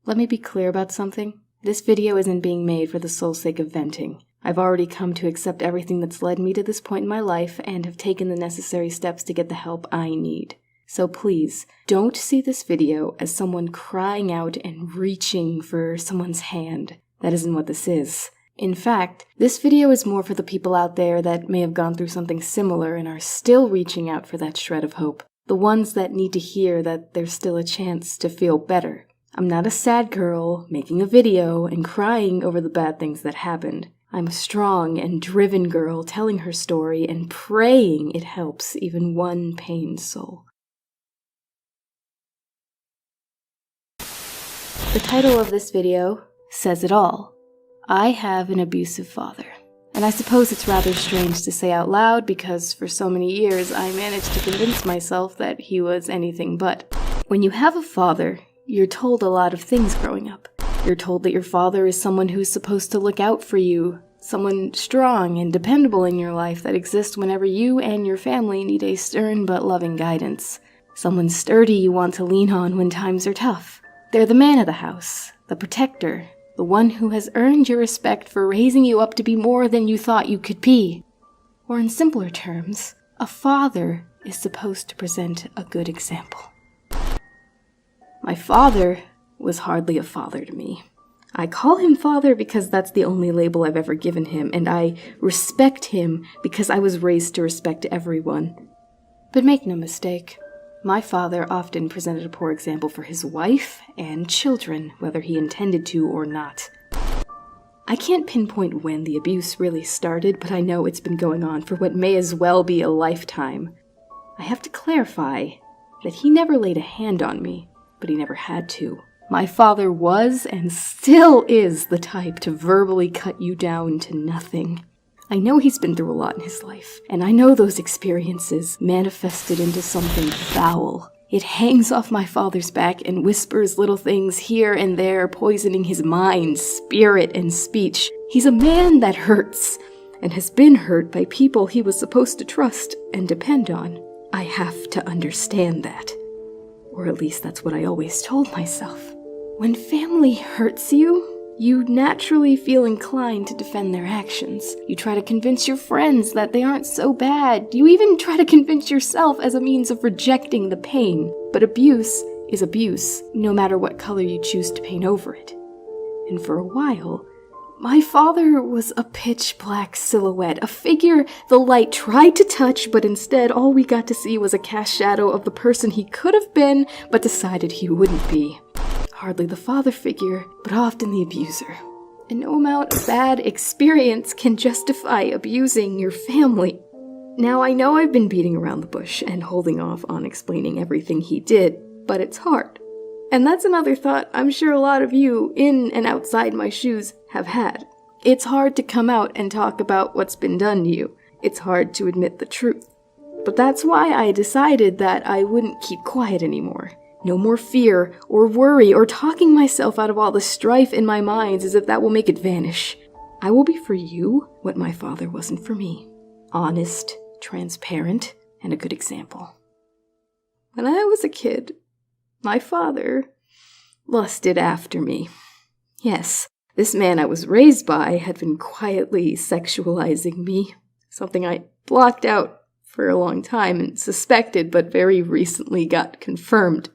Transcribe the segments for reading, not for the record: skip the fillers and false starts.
Let me be clear about something. This video isn't being made for the sole sake of venting. I've already come to accept everything that's led me to this point in my life and have taken the necessary steps to get the help I need. So please, don't see this video as someone crying out and reaching for someone's hand. That isn't what this is. In fact, this video is more for the people out there that may have gone through something similar and are still reaching out for that shred of hope. The ones that need to hear that there's still a chance to feel better. I'm not a sad girl making a video and crying over the bad things that happened. I'm a strong and driven girl telling her story and praying it helps even one pained soul. The title of this video says it all. I have an abusive father. And I suppose it's rather strange to say out loud because for so many years I managed to convince myself that he was anything but. When you have a father, you're told a lot of things growing up. You're told that your father is someone who's supposed to look out for you, someone strong and dependable in your life that exists whenever you and your family need a stern but loving guidance. Someone sturdy you want to lean on when times are tough. They're the man of the house, the protector, the one who has earned your respect for raising you up to be more than you thought you could be. Or in simpler terms, a father is supposed to present a good example. My father was hardly a father to me. I call him father because that's the only label I've ever given him, and I respect him because I was raised to respect everyone. But make no mistake, my father often presented a poor example for his wife and children, whether he intended to or not. I can't pinpoint when the abuse really started, but I know it's been going on for what may as well be a lifetime. I have to clarify that he never laid a hand on me, but he never had to. My father was and still is the type to verbally cut you down to nothing. I know he's been through a lot in his life, and I know those experiences manifested into something foul. It hangs off my father's back and whispers little things here and there, poisoning his mind, spirit, and speech. He's a man that hurts, and has been hurt by people he was supposed to trust and depend on. I have to understand that. Or at least that's what I always told myself. When family hurts you, you naturally feel inclined to defend their actions. You try to convince your friends that they aren't so bad. You even try to convince yourself as a means of rejecting the pain. But abuse is abuse, no matter what color you choose to paint over it. And for a while, my father was a pitch-black silhouette, a figure the light tried to touch, but instead all we got to see was a cast shadow of the person he could have been, but decided he wouldn't be. Hardly the father figure, but often the abuser. And no amount of bad experience can justify abusing your family. Now, I know I've been beating around the bush and holding off on explaining everything he did, but it's hard. And that's another thought I'm sure a lot of you, in and outside my shoes, have had. It's hard to come out and talk about what's been done to you. It's hard to admit the truth. But that's why I decided that I wouldn't keep quiet anymore. No more fear or worry or talking myself out of all the strife in my mind as if that will make it vanish. I will be for you what my father wasn't for me. Honest, transparent, and a good example. When I was a kid, my father lusted after me. Yes, this man I was raised by had been quietly sexualizing me, something I blocked out for a long time and suspected, but very recently got confirmed.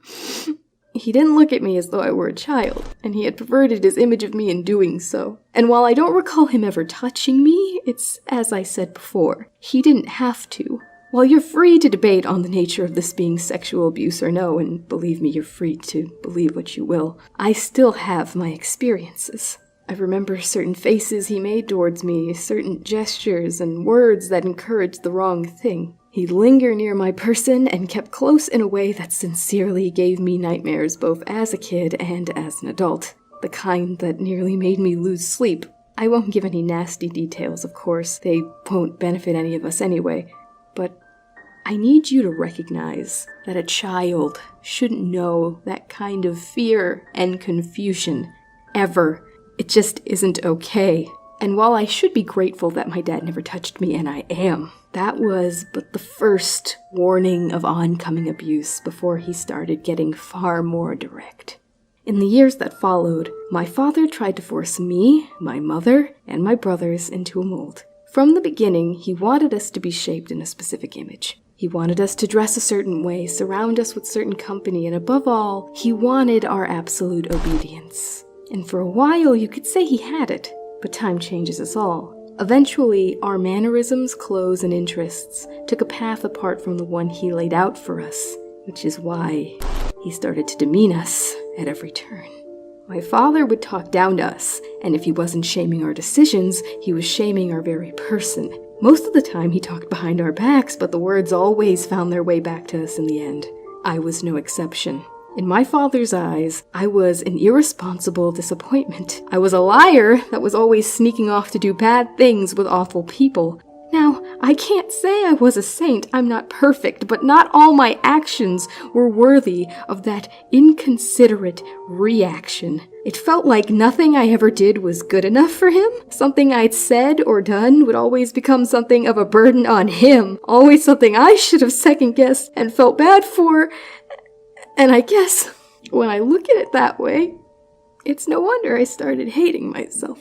He didn't look at me as though I were a child, and he had perverted his image of me in doing so. And while I don't recall him ever touching me, it's as I said before, he didn't have to. While you're free to debate on the nature of this being sexual abuse or no, and believe me, you're free to believe what you will, I still have my experiences. I remember certain faces he made towards me, certain gestures and words that encouraged the wrong thing. He'd linger near my person and kept close in a way that sincerely gave me nightmares both as a kid and as an adult. The kind that nearly made me lose sleep. I won't give any nasty details, of course. They won't benefit any of us anyway. But I need you to recognize that a child shouldn't know that kind of fear and confusion. Ever. It just isn't okay. And while I should be grateful that my dad never touched me, and I am, that was but the first warning of oncoming abuse before he started getting far more direct. In the years that followed, my father tried to force me, my mother, and my brothers into a mold. From the beginning, he wanted us to be shaped in a specific image. He wanted us to dress a certain way, surround us with certain company, and above all, he wanted our absolute obedience. And for a while, you could say he had it, but time changes us all. Eventually, our mannerisms, clothes, and interests took a path apart from the one he laid out for us, which is why he started to demean us at every turn. My father would talk down to us, and if he wasn't shaming our decisions, he was shaming our very person. Most of the time he talked behind our backs, but the words always found their way back to us in the end. I was no exception. In my father's eyes, I was an irresponsible disappointment. I was a liar that was always sneaking off to do bad things with awful people. Now, I can't say I was a saint, I'm not perfect, but not all my actions were worthy of that inconsiderate reaction. It felt like nothing I ever did was good enough for him. Something I'd said or done would always become something of a burden on him, always something I should have second-guessed and felt bad for. And I guess, when I look at it that way, it's no wonder I started hating myself.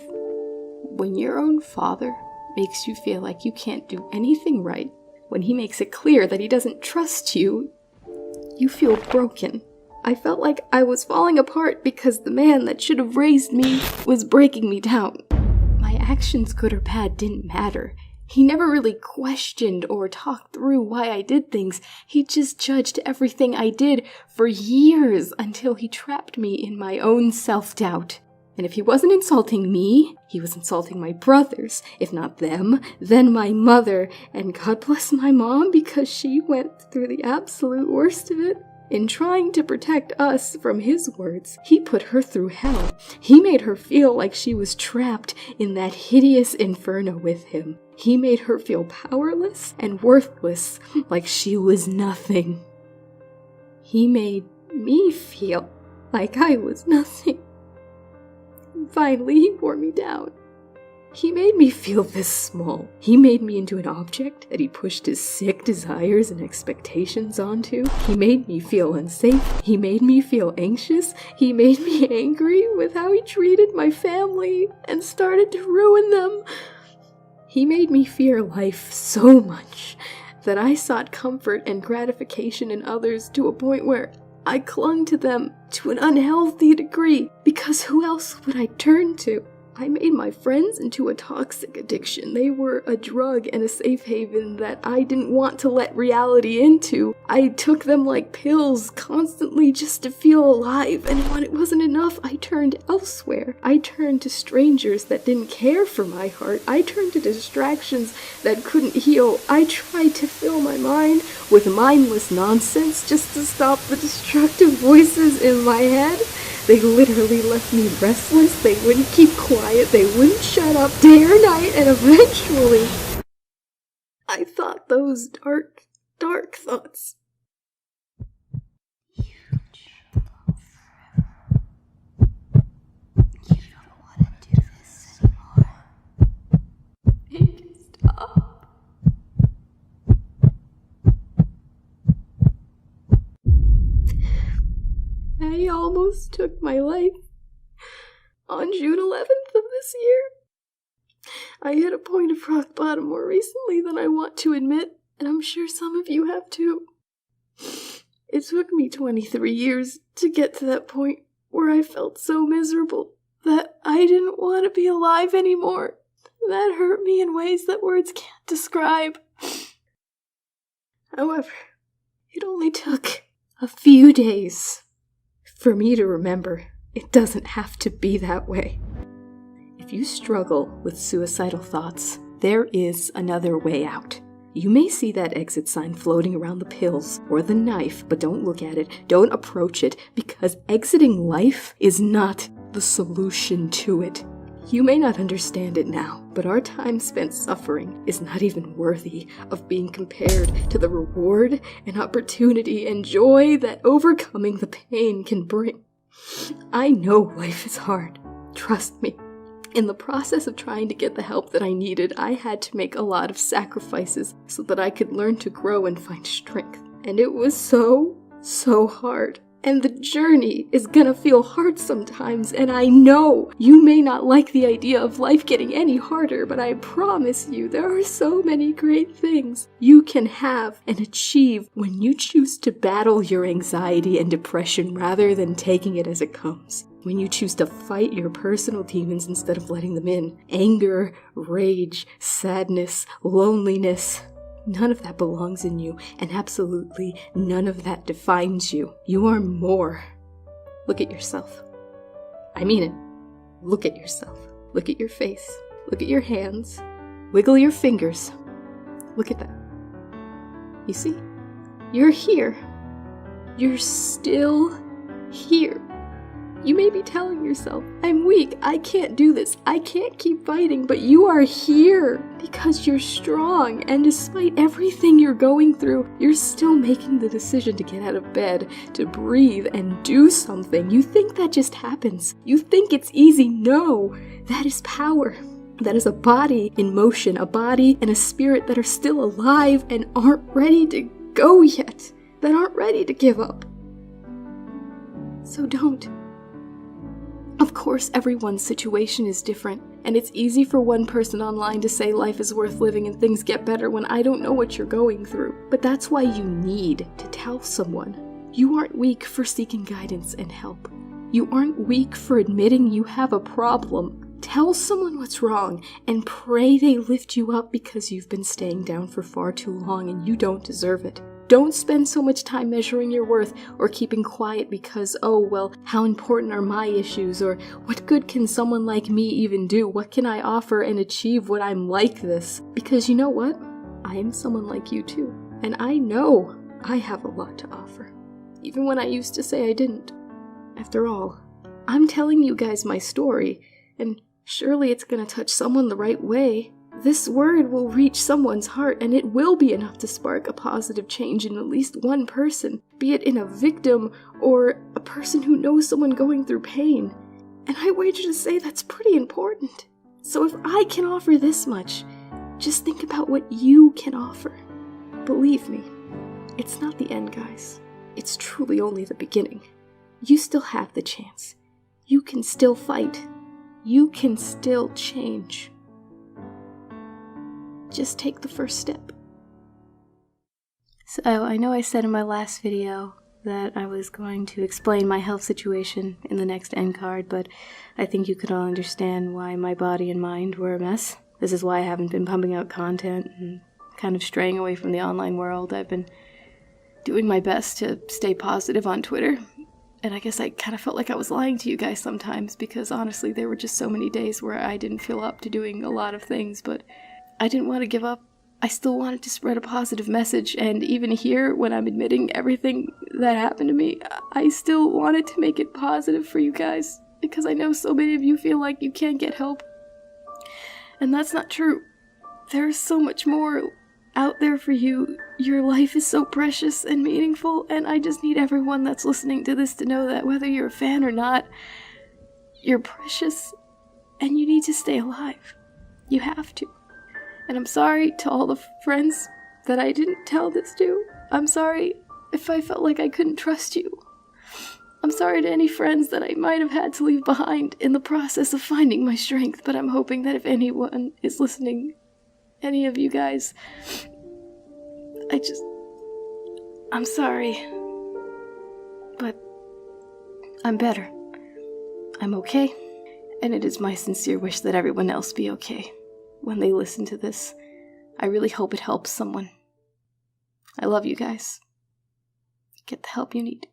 When your own father makes you feel like you can't do anything right, when he makes it clear that he doesn't trust you, you feel broken. I felt like I was falling apart because the man that should have raised me was breaking me down. My actions, good or bad, didn't matter. He never really questioned or talked through why I did things. He just judged everything I did for years until he trapped me in my own self-doubt. And if he wasn't insulting me, he was insulting my brothers. If not them, then my mother. And God bless my mom because she went through the absolute worst of it. In trying to protect us from his words, he put her through hell. He made her feel like she was trapped in that hideous inferno with him. He made her feel powerless and worthless, like she was nothing. He made me feel like I was nothing. Finally, he wore me down. He made me feel this small. He made me into an object that he pushed his sick desires and expectations onto. He made me feel unsafe. He made me feel anxious. He made me angry with how he treated my family and started to ruin them. He made me fear life so much that I sought comfort and gratification in others to a point where I clung to them to an unhealthy degree, because who else would I turn to? I made my friends into a toxic addiction. They were a drug and a safe haven that I didn't want to let reality into. I took them like pills constantly just to feel alive, and when it wasn't enough, I turned elsewhere. I turned to strangers that didn't care for my heart. I turned to distractions that couldn't heal. I tried to fill my mind with mindless nonsense just to stop the destructive voices in my head. They literally left me restless. They wouldn't keep quiet. They wouldn't shut up day or night. And eventually, I thought those dark, dark thoughts. You don't want to do this anymore. Make it stop. I almost took my life on June 11th of this year. I hit a point of rock bottom more recently than I want to admit, and I'm sure some of you have too. It took me 23 years to get to that point where I felt so miserable that I didn't want to be alive anymore. That hurt me in ways that words can't describe. However, it only took a few days for me to remember it doesn't have to be that way. If you struggle with suicidal thoughts, there is another way out. You may see that exit sign floating around the pills or the knife, but don't look at it, don't approach it, because exiting life is not the solution to it. You may not understand it now, but our time spent suffering is not even worthy of being compared to the reward and opportunity and joy that overcoming the pain can bring. I know life is hard. Trust me. In the process of trying to get the help that I needed, I had to make a lot of sacrifices so that I could learn to grow and find strength. And it was so hard. And the journey is gonna feel hard sometimes, and I know you may not like the idea of life getting any harder, but I promise you there are so many great things you can have and achieve when you choose to battle your anxiety and depression rather than taking it as it comes. When you choose to fight your personal demons instead of letting them in. Anger, rage, sadness, loneliness. None of that belongs in you, and absolutely none of that defines you. You are more. Look at yourself. I mean it. Look at yourself. Look at your face. Look at your hands. Wiggle your fingers. Look at that. You see? You're here. You're still here. You may be telling yourself, I'm weak, I can't do this, I can't keep fighting, but you are here because you're strong, and despite everything you're going through, you're still making the decision to get out of bed, to breathe, and do something. You think that just happens. You think it's easy. No, that is power. That is a body in motion, a body and a spirit that are still alive and aren't ready to go yet, that aren't ready to give up. So don't. Of course, everyone's situation is different, and it's easy for one person online to say life is worth living and things get better when I don't know what you're going through. But that's why you need to tell someone. You aren't weak for seeking guidance and help. You aren't weak for admitting you have a problem. Tell someone what's wrong and pray they lift you up because you've been staying down for far too long and you don't deserve it. Don't spend so much time measuring your worth or keeping quiet because, oh, well, how important are my issues? Or what good can someone like me even do? What can I offer and achieve when I'm like this? Because you know what? I am someone like you too. And I know I have a lot to offer. Even when I used to say I didn't. After all, I'm telling you guys my story, and surely it's gonna touch someone the right way. This word will reach someone's heart, and it will be enough to spark a positive change in at least one person, be it in a victim or a person who knows someone going through pain. And I wager to say that's pretty important. So if I can offer this much, just think about what you can offer. Believe me, it's not the end, guys. It's truly only the beginning. You still have the chance. You can still fight. You can still change. Just take the first step. So I know I said in my last video that I was going to explain my health situation in the next end card, but I think you could all understand why my body and mind were a mess. This is why I haven't been pumping out content and kind of straying away from the online world. I've been doing my best to stay positive on Twitter, and I guess I kind of felt like I was lying to you guys sometimes because honestly there were just so many days where I didn't feel up to doing a lot of things, but I didn't want to give up. I still wanted to spread a positive message, and even here, when I'm admitting everything that happened to me, I still wanted to make it positive for you guys, because I know so many of you feel like you can't get help. And that's not true. There's so much more out there for you. Your life is so precious and meaningful, and I just need everyone that's listening to this to know that whether you're a fan or not, you're precious, and you need to stay alive. You have to. And I'm sorry to all the friends that I didn't tell this to. I'm sorry if I felt like I couldn't trust you. I'm sorry to any friends that I might have had to leave behind in the process of finding my strength, but I'm hoping that if anyone is listening, any of you guys, I'm sorry. But I'm better. I'm okay. And it is my sincere wish that everyone else be okay. When they listen to this, I really hope it helps someone. I love you guys. Get the help you need.